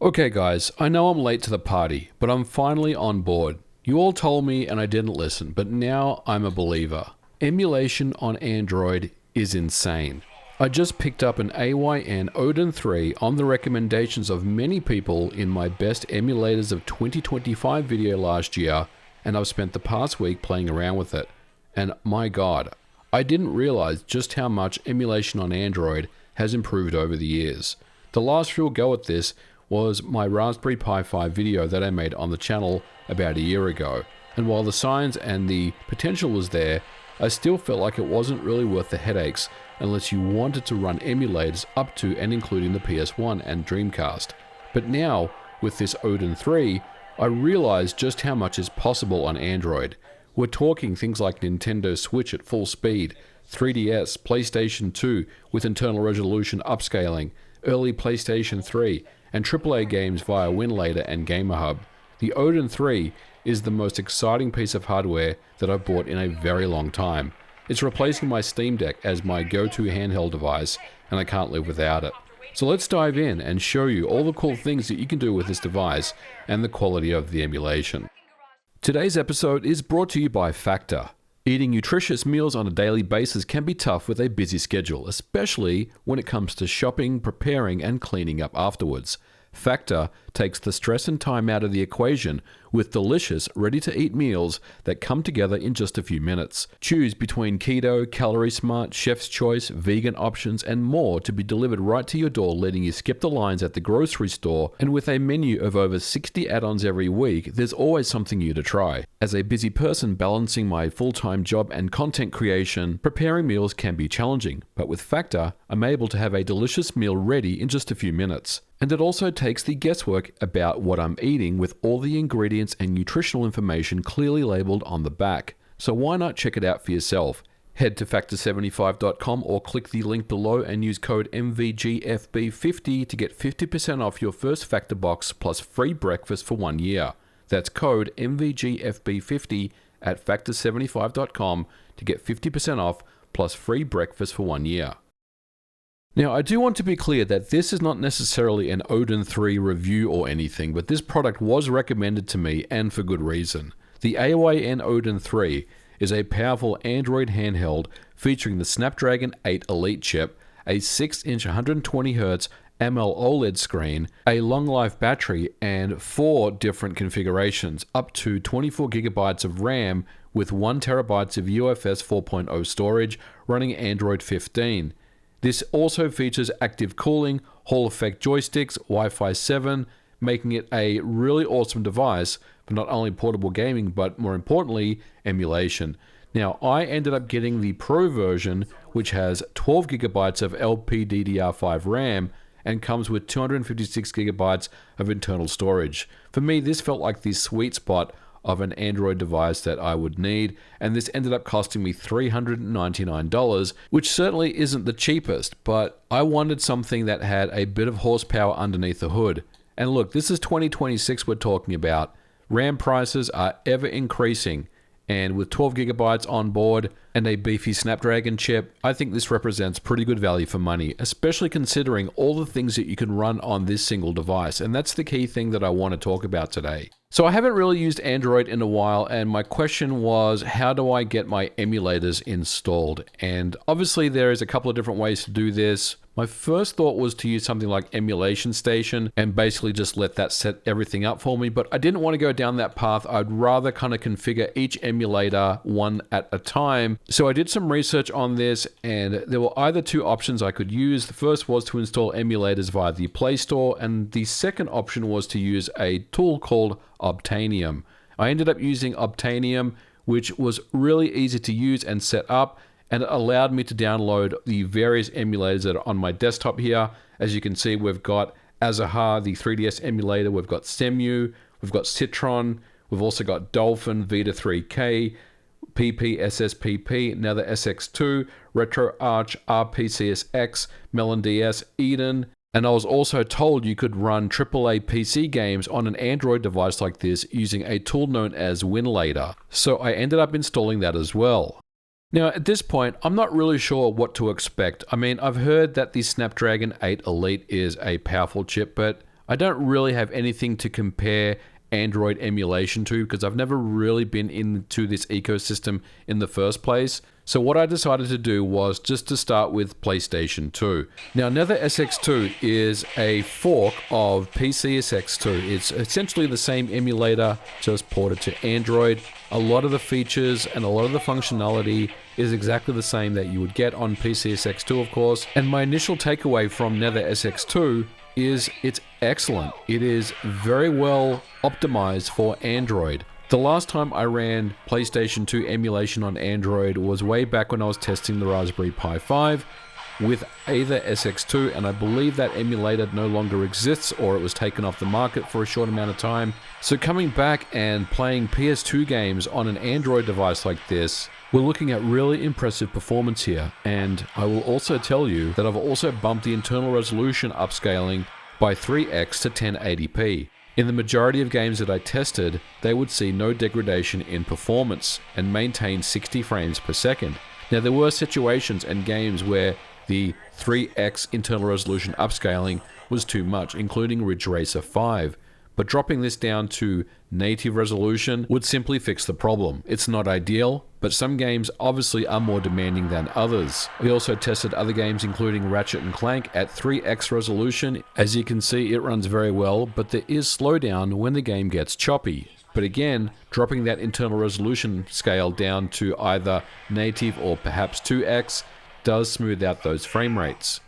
Okay guys, I know I'm late to the party, but I'm finally on board. You all told me and I didn't listen, but now I'm a believer. Emulation on Android is insane. I just picked up an AYN Odin 3 on the recommendations of many people in my best emulators of 2025 video last year, and I've spent the past week playing around with it. And my god, I didn't realize just how much emulation on Android has improved over the years. The last real go at this was my Raspberry Pi 5 video that I made on the channel about a year ago, and while the science and the potential was there, I still felt like it wasn't really worth the headaches unless you wanted to run emulators up to and including the PS1 and Dreamcast. But now, with this Odin 3, I realized just how much is possible on Android. We're talking things like Nintendo Switch at full speed, 3DS, PlayStation 2 with internal resolution upscaling, early PlayStation 3, and AAA games via WinLater and GameHub. The Odin 3 is the most exciting piece of hardware that I've bought in a very long time. It's replacing my Steam Deck as my go-to handheld device, and I can't live without it. So let's dive in and show you all the cool things that you can do with this device and the quality of the emulation. Today's episode is brought to you by Factor. Eating nutritious meals on a daily basis can be tough with a busy schedule, especially when it comes to shopping, preparing, and cleaning up afterwards. Factor takes the stress and time out of the equation with delicious, ready-to-eat meals that come together in just a few minutes. Choose between keto, calorie smart, chef's choice, vegan options, and more to be delivered right to your door, letting you skip the lines at the grocery store. And with a menu of over 60 add-ons every week, there's always something new to try. As a busy person balancing my full-time job and content creation, preparing meals can be challenging, but with Factor, I'm able to have a delicious meal ready in just a few minutes. And it also takes the guesswork about what I'm eating with all the ingredients and nutritional information clearly labeled on the back. So why not check it out for yourself? Head to factor75.com or click the link below and use code MVGFB50 to get 50% off your first Factor box plus free breakfast for 1 year. That's code MVGFB50 at factor75.com to get 50% off plus free breakfast for 1 year. Now, I do want to be clear that this is not necessarily an Odin 3 review or anything, but this product was recommended to me and for good reason. The AYN Odin 3 is a powerful Android handheld featuring the Snapdragon 8 Elite chip, a 6-inch 120Hz AMOLED OLED screen, a long life battery, and 4 different configurations, up to 24GB of RAM with 1TB of UFS 4.0 storage running Android 15. This also features active cooling, Hall effect joysticks, Wi-Fi 7, making it a really awesome device for not only portable gaming, but more importantly, emulation. Now, I ended up getting the Pro version, which has 12GB of LPDDR5 RAM and comes with 256GB of internal storage. For me, this felt like the sweet spot of an Android device that I would need, and this ended up costing me $399, which certainly isn't the cheapest, but I wanted something that had a bit of horsepower underneath the hood. And look, this is 2026 we're talking about. RAM prices are ever increasing, and with 12GB on board and a beefy Snapdragon chip, I think this represents pretty good value for money, especially considering all the things that you can run on this single device, and that's the key thing that I want to talk about today. So I haven't really used Android in a while, and my question was, how do I get my emulators installed? And obviously there is a couple of different ways to do this. My first thought was to use something like Emulation Station and basically just let that set everything up for me, but I didn't want to go down that path. I'd rather kind of configure each emulator one at a time. So I did some research on this, and there were either two options I could use. The first was to install emulators via the Play Store, and the second option was to use a tool called Obtainium. I ended up using Obtainium, which was really easy to use and set up, and it allowed me to download the various emulators that are on my desktop here. As you can see, we've got Azahar, the 3DS emulator, we've got Cemu, we've got Citron, we've also got Dolphin, Vita 3K, PPSSPP, now the SX2, RetroArch, RPCSX, Melon DS, Eden, and I was also told you could run AAA PC games on an Android device like this using a tool known as WinLater. So I ended up installing that as well. Now, at this point, I'm not really sure what to expect. I mean, I've heard that the Snapdragon 8 Elite is a powerful chip, but I don't really have anything to compare Android emulation to because I've never really been into this ecosystem in the first place. So what I decided to do was just to start with PlayStation 2. Now Nether SX2 is a fork of PCSX2. It's essentially the same emulator, just ported to Android. A lot of the features and a lot of the functionality is exactly the same that you would get on PCSX2, of course. And my initial takeaway from Nether SX2 is it's excellent. It is very well optimized for Android. The last time I ran PlayStation 2 emulation on Android was way back when I was testing the Raspberry Pi 5 with either SX2, and I believe that emulator no longer exists or it was taken off the market for a short amount of time. So coming back and playing PS2 games on an Android device like this, we're looking at really impressive performance here. And I will also tell you that I've also bumped the internal resolution upscaling by 3x to 1080p. In the majority of games that I tested, they would see no degradation in performance and maintain 60 frames per second. Now there were situations and games where the 3x internal resolution upscaling was too much, including Ridge Racer 5. But dropping this down to native resolution would simply fix the problem. It's not ideal, but some games obviously are more demanding than others. We also tested other games including Ratchet & Clank at 3x resolution. As you can see, it runs very well, but there is slowdown when the game gets choppy. But again, dropping that internal resolution scale down to either native or perhaps 2x does smooth out those frame rates.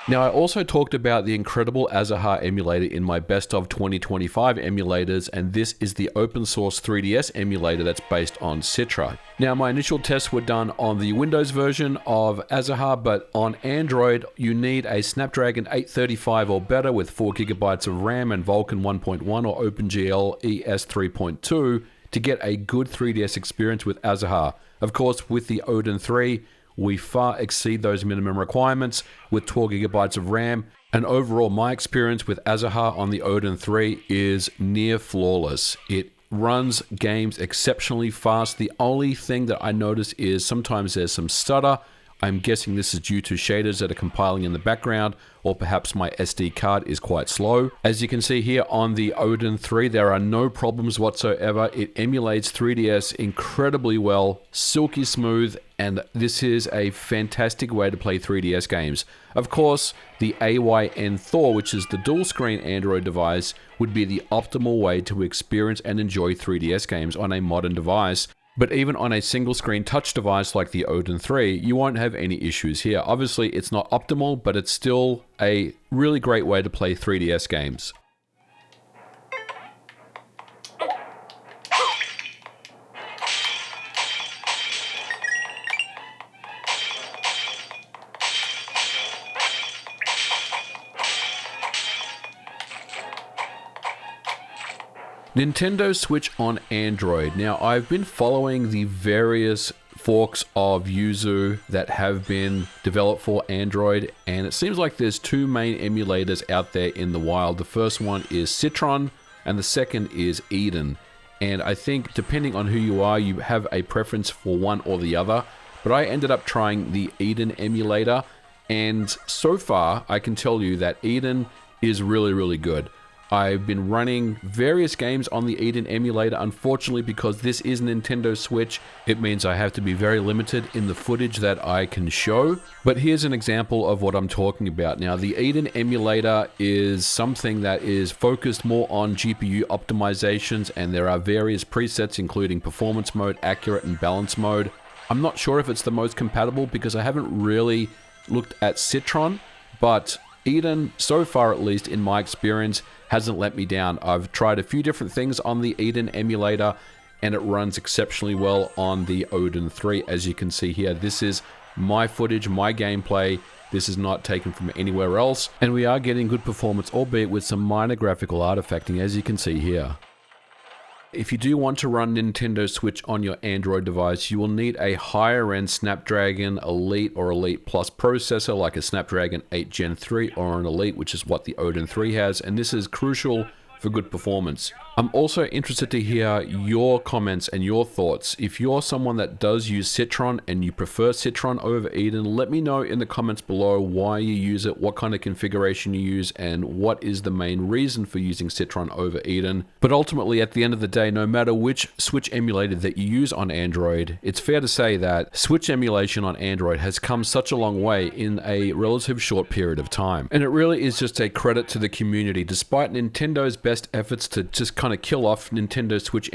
Now, I also talked about the incredible Azahar emulator in my Best of 2025 emulators, and this is the open source 3DS emulator that's based on Citra. Now, my initial tests were done on the Windows version of Azahar, but on Android, you need a Snapdragon 835 or better with 4GB of RAM and Vulkan 1.1 or OpenGL ES 3.2 to get a good 3DS experience with Azahar. Of course, with the Odin 3, we far exceed those minimum requirements with 12GB of RAM, and overall my experience with Azahar on the Odin 3 is near flawless. It runs games exceptionally fast. The only thing that I notice is sometimes there's some stutter. I'm guessing this is due to shaders that are compiling in the background, or perhaps my SD card is quite slow. As you can see here on the Odin 3, there are no problems whatsoever. It emulates 3DS incredibly well, silky smooth, and this is a fantastic way to play 3DS games. Of course, the AYN Thor, which is the dual screen Android device, would be the optimal way to experience and enjoy 3DS games on a modern device. But even on a single screen touch device like the Odin 3, you won't have any issues here. Obviously, it's not optimal, but it's still a really great way to play 3DS games. Nintendo Switch on Android. Now, I've been following the various forks of Yuzu that have been developed for Android, and it seems like there's two main emulators out there in the wild. The first one is Citron, and the second is Eden. And I think depending on who you are, you have a preference for one or the other. But I ended up trying the Eden emulator, and so far I can tell you that Eden is really, really good. I've been running various games on the Eden emulator. Unfortunately, because this is Nintendo Switch, it means I have to be very limited in the footage that I can show. But here's an example of what I'm talking about. Now, the Eden emulator is something that is focused more on GPU optimizations, and there are various presets including performance mode, accurate, and balance mode. I'm not sure if it's the most compatible because I haven't really looked at Citron, but Eden, so far at least in my experience, hasn't let me down. I've tried a few different things on the Eden emulator, and it runs exceptionally well on the Odin 3. As you can see here, this is my footage, my gameplay. This is not taken from anywhere else, and we are getting good performance, albeit with some minor graphical artifacting, as you can see here. If you do want to run Nintendo Switch on your Android device, you will need a higher-end Snapdragon Elite or Elite Plus processor, like a Snapdragon 8 Gen 3 or an Elite, which is what the Odin 3 has, and this is crucial for good performance. I'm also interested to hear your comments and your thoughts. If you're someone that does use Citron and you prefer Citron over Eden, let me know in the comments below why you use it, what kind of configuration you use, and what is the main reason for using Citron over Eden. But ultimately, at the end of the day, no matter which Switch emulator that you use on Android, it's fair to say that Switch emulation on Android has come such a long way in a relative short period of time. And it really is just a credit to the community. Despite Nintendo's best efforts to just kind of kill off Nintendo Switch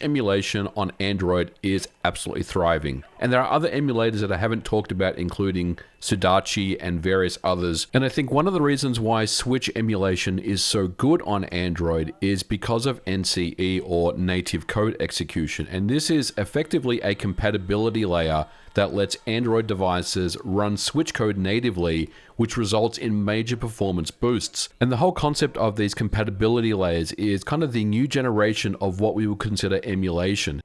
emulation on Android is absolutely thriving. And there are other emulators that I haven't talked about, including Sudachi and various others. And I think one of the reasons why Switch emulation is so good on Android is because of NCE, or native code execution. And this is effectively a compatibility layer that lets Android devices run Switch code natively, which results in major performance boosts. And the whole concept of these compatibility layers is kind of the new generation of what we would consider emulation.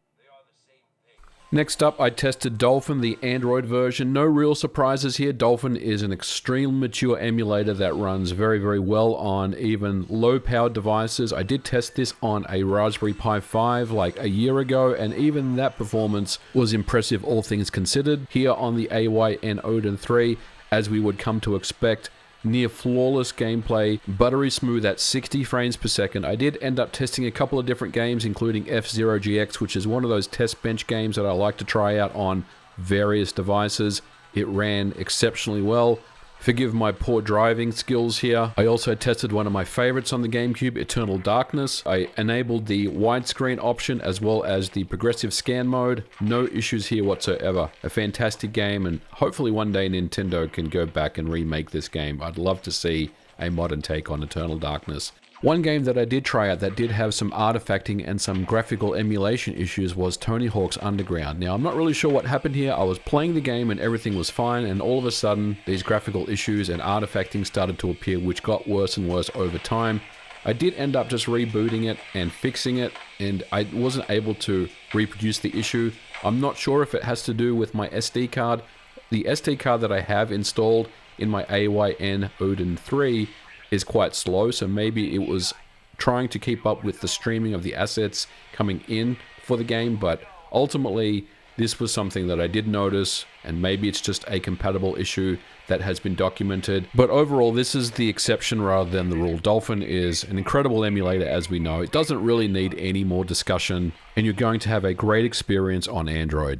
Next up, I tested Dolphin, the Android version. No real surprises here. Dolphin is an extremely mature emulator that runs very, very well on even low-powered devices. I did test this on a Raspberry Pi 5 like a year ago, and even that performance was impressive, all things considered. Here on the AYN Odin 3, as we would come to expect, near flawless gameplay, buttery smooth at 60 frames per second. I did end up testing a couple of different games, including F-Zero GX, which is one of those test bench games that I like to try out on various devices. It ran exceptionally well. Forgive my poor driving skills here. I also tested one of my favorites on the GameCube, Eternal Darkness. I enabled the widescreen option as well as the progressive scan mode. No issues here whatsoever. A fantastic game, and hopefully one day Nintendo can go back and remake this game. I'd love to see a modern take on Eternal Darkness. One game that I did try out that did have some artifacting and some graphical emulation issues was Tony Hawk's Underground. Now, I'm not really sure what happened here. I was playing the game and everything was fine, and all of a sudden, these graphical issues and artifacting started to appear, which got worse and worse over time. I did end up just rebooting it and fixing it, and I wasn't able to reproduce the issue. I'm not sure if it has to do with my SD card. The SD card that I have installed in my AYN Odin 3 is quite slow, so maybe it was trying to keep up with the streaming of the assets coming in for the game, but ultimately this was something that I did notice, and maybe it's just a compatible issue that has been documented. But overall, this is the exception rather than the rule. Dolphin is an incredible emulator, as we know. It doesn't really need any more discussion, and you're going to have a great experience on Android.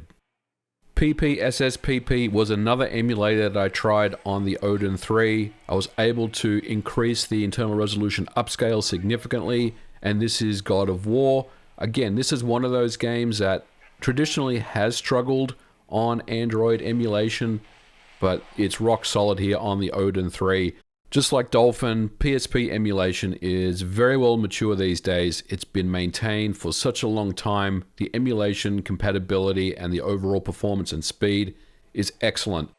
PPSSPP was another emulator that I tried on the Odin 3. I was able to increase the internal resolution upscale significantly, and this is God of War. Again, this is one of those games that traditionally has struggled on Android emulation, but it's rock solid here on the Odin 3. Just like Dolphin, PSP emulation is very well mature these days. It's been maintained for such a long time. The emulation compatibility and the overall performance and speed is excellent.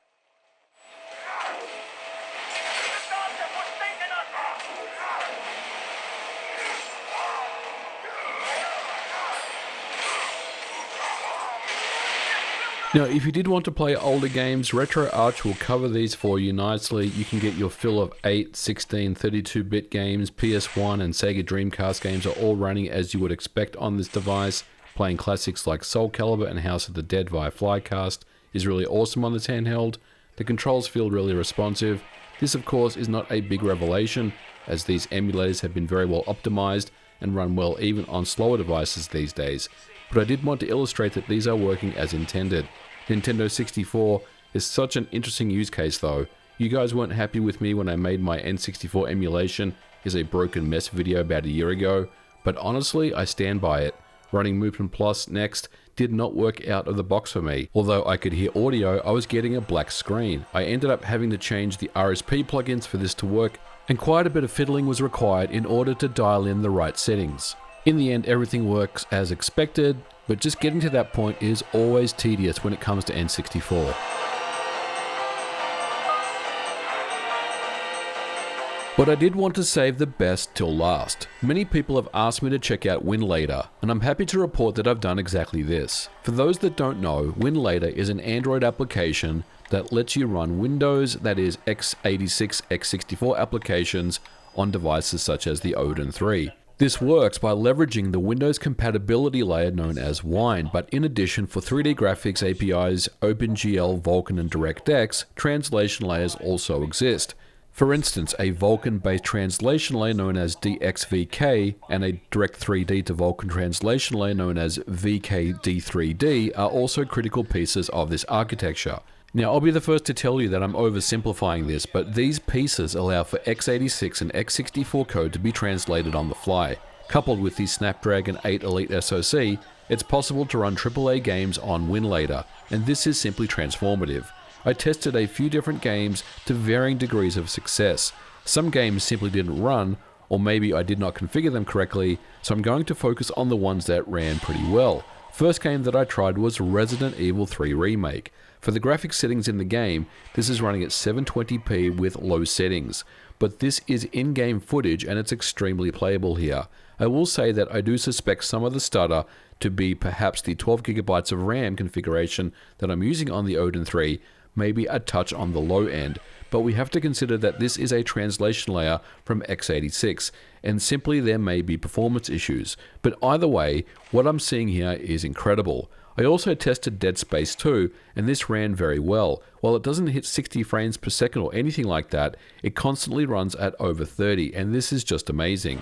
Now, if you did want to play older games, RetroArch will cover these for you nicely. You can get your fill of 8, 16, 32-bit games. PS1 and Sega Dreamcast games are all running as you would expect on this device. Playing classics like Soul Calibur and House of the Dead via Flycast is really awesome on this handheld. The controls feel really responsive. This, of course, is not a big revelation, as these emulators have been very well optimized and run well even on slower devices these days. But I did want to illustrate that these are working as intended. Nintendo 64 is such an interesting use case though. You guys weren't happy with me when I made my N64 emulation is a broken mess video about a year ago, but honestly I stand by it. Running Movement Plus next did not work out of the box for me. Although I could hear audio, I was getting a black screen. I ended up having to change the RSP plugins for this to work, and quite a bit of fiddling was required in order to dial in the right settings. In the end, everything works as expected, but just getting to that point is always tedious when it comes to N64. But I did want to save the best till last. Many people have asked me to check out WinLater, and I'm happy to report that I've done exactly this. For those that don't know, WinLater is an Android application that lets you run Windows, that is x86, x64 applications on devices such as the Odin 3. This works by leveraging the Windows compatibility layer known as AYN, but in addition, for 3D graphics APIs, OpenGL, Vulkan, and DirectX, translation layers also exist. For instance, a Vulkan-based translation layer known as DXVK and a Direct 3D to Vulkan translation layer known as VKD3D are also critical pieces of this architecture. Now, I'll be the first to tell you that I'm oversimplifying this, but these pieces allow for x86 and x64 code to be translated on the fly. Coupled with the Snapdragon 8 Elite SoC, it's possible to run AAA games on WinLater, and this is simply transformative. I tested a few different games to varying degrees of success. Some games simply didn't run, or maybe I did not configure them correctly, so I'm going to focus on the ones that ran pretty well. First game that I tried was Resident Evil 3 Remake. For the graphics settings in the game, this is running at 720p with low settings, but this is in-game footage and it's extremely playable here. I will say that I do suspect some of the stutter to be perhaps the 12GB of RAM configuration that I'm using on the Odin 3, maybe a touch on the low end, but we have to consider that this is a translation layer from x86, and simply there may be performance issues. But either way, what I'm seeing here is incredible. I also tested Dead Space 2, and this ran very well. While it doesn't hit 60 frames per second or anything like that, it constantly runs at over 30, and this is just amazing.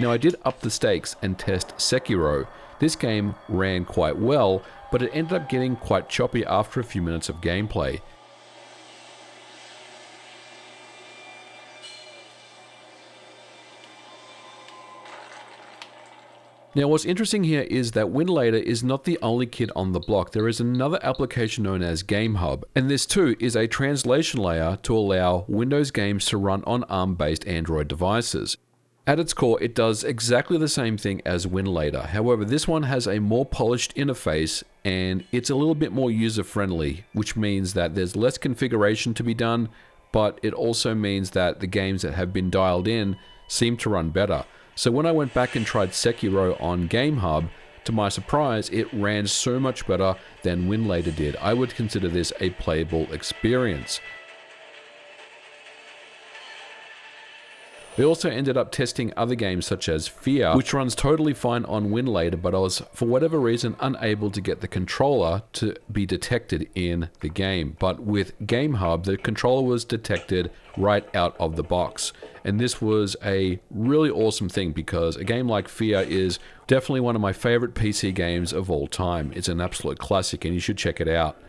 Now I did up the stakes and test Sekiro. This game ran quite well, but it ended up getting quite choppy after a few minutes of gameplay. Now what's interesting here is that WinLater is not the only kid on the block. There is another application known as GameHub, and this too is a translation layer to allow Windows games to run on ARM-based Android devices. At its core, it does exactly the same thing as WinLater. However, this one has a more polished interface and it's a little bit more user-friendly, which means that there's less configuration to be done, but it also means that the games that have been dialed in seem to run better. So when I went back and tried Sekiro on GameHub, to my surprise, it ran so much better than WinLater did. I would consider this a playable experience. We also ended up testing other games such as Fear, which runs totally fine on WinLater, but I was, for whatever reason, unable to get the controller to be detected in the game. But with GameHub, the controller was detected right out of the box. And this was a really awesome thing because a game like Fear is definitely one of my favorite PC games of all time. It's an absolute classic and you should check it out.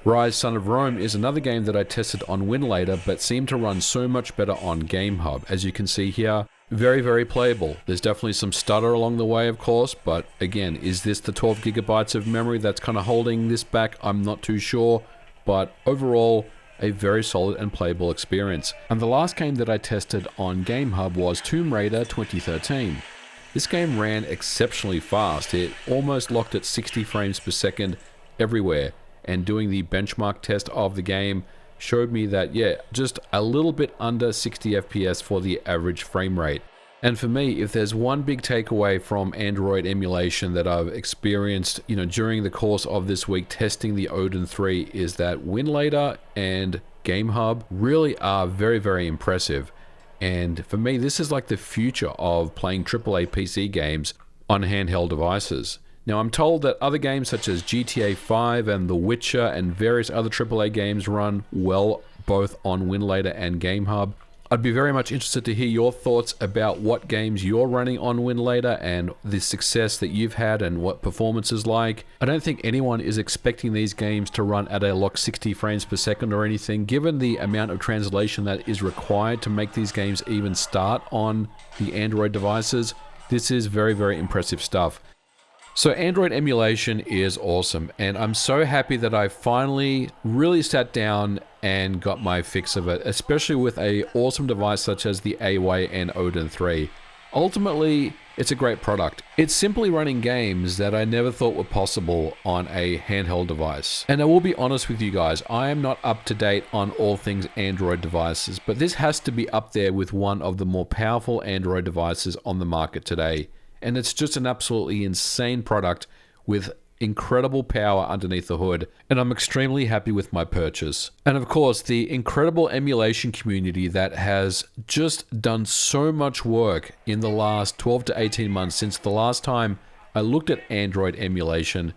Rise Son of Rome is another game that I tested on WinLater but seemed to run so much better on GameHub. As you can see here, very, very playable. There's definitely some stutter along the way, of course, but again, is this the 12GB of memory that's kind of holding this back? I'm not too sure, but overall, a very solid and playable experience. And the last game that I tested on GameHub was Tomb Raider 2013. This game ran exceptionally fast. It almost locked at 60 frames per second everywhere. And doing the benchmark test of the game showed me that, yeah, just a little bit under 60 FPS for the average frame rate. And for me, if there's one big takeaway from Android emulation that I've experienced, during the course of this week testing the Odin 3 is that WinLater and GameHub really are very, very impressive. And for me, this is like the future of playing AAA PC games on handheld devices. Now, I'm told that other games such as GTA 5 and The Witcher and various other AAA games run well both on WinLater and GameHub. I'd be very much interested to hear your thoughts about what games you're running on WinLater and the success that you've had and what performance is like. I don't think anyone is expecting these games to run at a locked 60 frames per second or anything. Given the amount of translation that is required to make these games even start on the Android devices, this is very, very impressive stuff. So Android emulation is awesome, and I'm so happy that I finally really sat down and got my fix of it, especially with an awesome device such as the AYN Odin 3. Ultimately, it's a great product. It's simply running games that I never thought were possible on a handheld device. And I will be honest with you guys, I am not up to date on all things Android devices, but this has to be up there with one of the more powerful Android devices on the market today. And it's just an absolutely insane product with incredible power underneath the hood, and I'm extremely happy with my purchase. And of course, the incredible emulation community that has just done so much work in the last 12 to 18 months since the last time I looked at Android emulation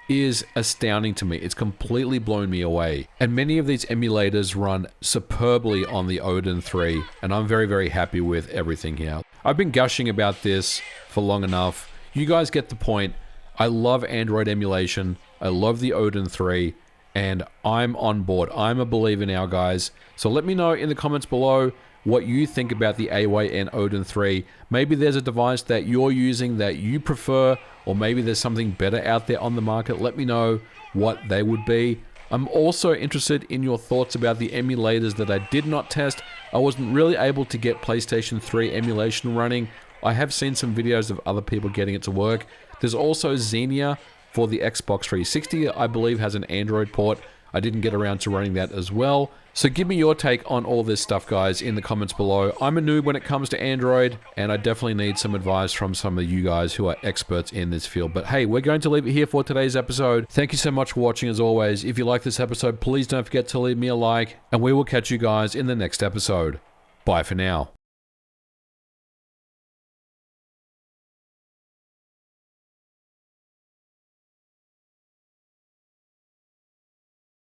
is astounding to me. It's completely blown me away. And many of these emulators run superbly on the Odin 3, and I'm very, very happy with everything here. I've been gushing about this for long enough. You guys get the point. I love Android emulation. I love the Odin 3, and I'm on board. I'm a believer now, guys. So let me know in the comments below what you think about the AYN Odin 3. Maybe there's a device that you're using that you prefer, or maybe there's something better out there on the market. Let me know what they would be. I'm also interested in your thoughts about the emulators that I did not test. I wasn't really able to get PlayStation 3 emulation running. I have seen some videos of other people getting it to work. There's also Xenia for the Xbox 360, I believe has an Android port. I didn't get around to running that as well. So give me your take on all this stuff, guys, in the comments below. I'm a noob when it comes to Android, and I definitely need some advice from some of you guys who are experts in this field. But hey, we're going to leave it here for today's episode. Thank you so much for watching as always. If you like this episode, please don't forget to leave me a like, and we will catch you guys in the next episode. Bye for now.